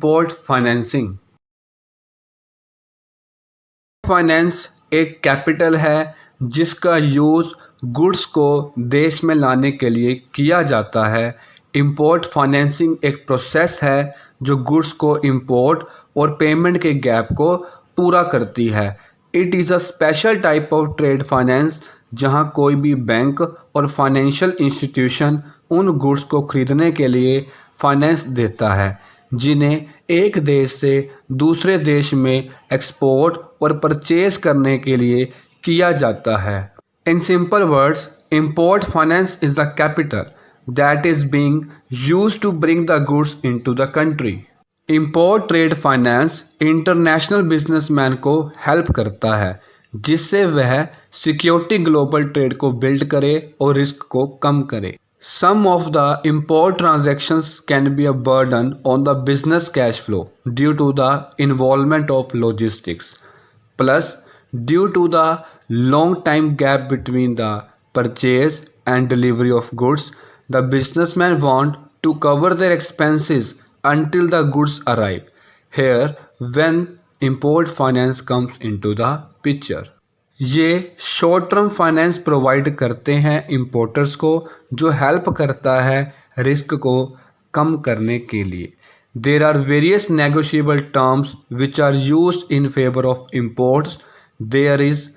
Import financing. Finance एक capital है जिसका यूज़ गुड्स को देश में लाने के लिए किया जाता है। इंपोर्ट फाइनेंसिंग एक प्रोसेस है जो गुड्स को इंपोर्ट और पेमेंट के गैप को पूरा करती है। It is a special type of trade finance जहां कोई भी बैंक और फाइनेंशियल इंस्टीट्यूशन उन गुड्स को खरीदने के लिए फाइनेंस देता है जिन्हें एक देश से दूसरे देश में एक्सपोर्ट और परचेज करने के लिए किया जाता है। In simple words, import finance is the capital that is being used to bring the goods into the country. Import trade finance international businessman को हेल्प करता है जिससे वह सिक्योरिटी ग्लोबल ट्रेड को बिल्ड करे और रिस्क को कम करे। Some of the import transactions can be a burden on the business cash flow due to the involvement of logistics. Plus, due to the long time gap between the purchase and delivery of goods, the businessmen want to cover their expenses until the goods arrive. Here, when import finance comes into the picture. ये short term finance provide करते हैं importers को जो help करता है risk को कम करने के लिए। There are various negotiable terms which are used in favour of imports. There is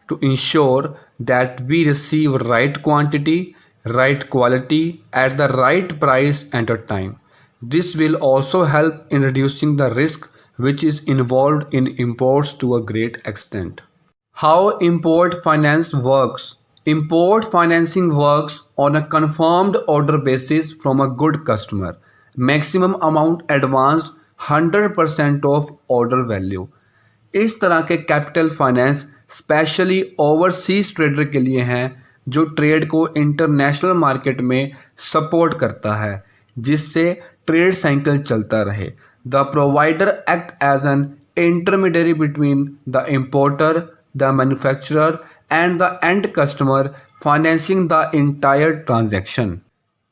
to ensure that we receive right quantity, right quality at the right price at a time. This will also help in reducing the risk which is involved in imports to a great extent. How import finance works? Import financing works on a confirmed order basis from a good customer. Maximum amount advanced 100% of order value. इस तरह के capital finance specially overseas trader के लिए हैं जो trade को international market में support करता है जिससे ट्रेड साइकिल चलता रहे। The provider act as an intermediary between the importer, the manufacturer, and the end customer, financing the entire transaction.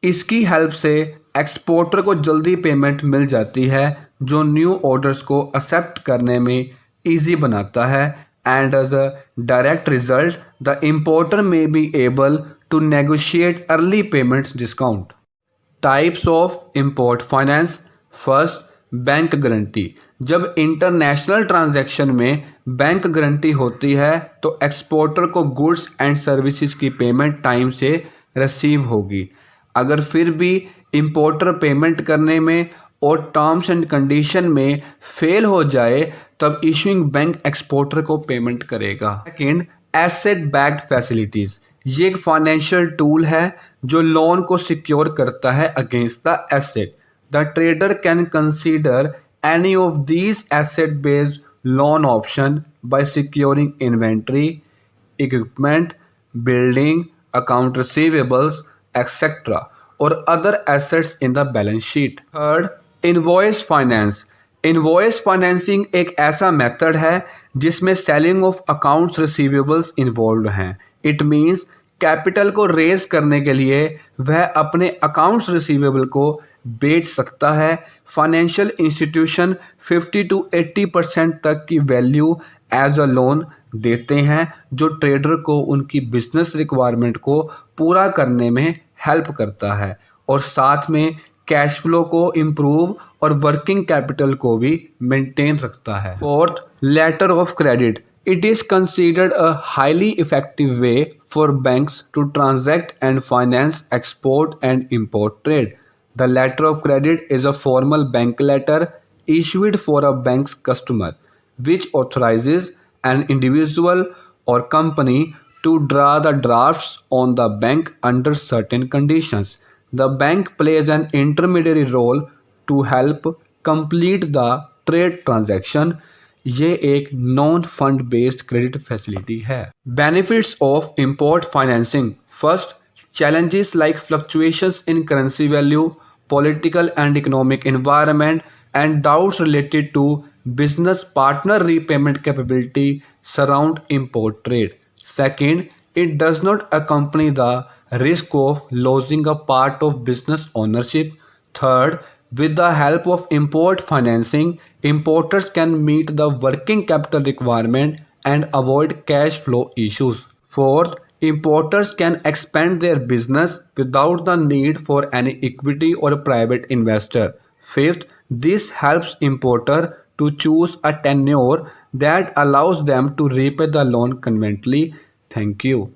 इसकी हेल्प से एक्सपोर्टर को जल्दी पेमेंट मिल जाती है जो न्यू ऑर्डर्स को एक्सेप्ट करने में ईजी बनाता है and as a direct result, the importer may be able to negotiate early payments discount. Types of import finance. First, bank guarantee. जब इंटरनेशनल ट्रांजैक्शन में बैंक गारंटी होती है तो एक्सपोर्टर को गुड्स एंड सर्विसेज की payment time से receive होगी। अगर फिर भी इंपोर्टर पेमेंट करने में और टर्म्स एंड कंडीशन में फेल हो जाए तब इशूइंग बैंक एक्सपोर्टर को पेमेंट करेगा। Second, asset backed facilities. ये एक फाइनेंशियल टूल है जो लोन को सिक्योर करता है against the asset. The trader can consider any of these asset-based loan option by securing inventory, equipment, building, account receivables, etc. or other assets in the balance sheet. Third, invoice finance. Invoice financing एक ऐसा method है जिसमें selling of accounts receivables involve हैं। It means capital को raise करने के लिए वह अपने अकाउंट्स रिसीवेबल को बेच सकता है। फाइनेंशियल इंस्टीट्यूशन 50 to 80% तक की वैल्यू एज अ लोन देते हैं जो ट्रेडर को उनकी बिजनेस रिक्वायरमेंट को पूरा करने में हेल्प करता है और साथ में कैश फ्लो को इम्प्रूव और वर्किंग कैपिटल को भी मेंटेन रखता है। Fourth, letter of credit. It is considered a highly effective way for banks to transact and finance export and import trade. The letter of credit is a formal bank letter issued for a bank's customer, which authorizes an individual or company to draw the drafts on the bank under certain conditions. The bank plays an intermediary role to help complete the trade transaction. ये एक non fund based credit facility है। Benefits of import financing. First, challenges like fluctuations in currency value, political and economic environment, and doubts related to business partner repayment capability surround import trade. Second, it does not accompany the risk of losing a part of business ownership. Third, With the help of import financing, importers can meet the working capital requirement and avoid cash flow issues. Fourth, importers can expand their business without the need for any equity or private investor. Fifth, this helps importer to choose a tenure that allows them to repay the loan conveniently. Thank you.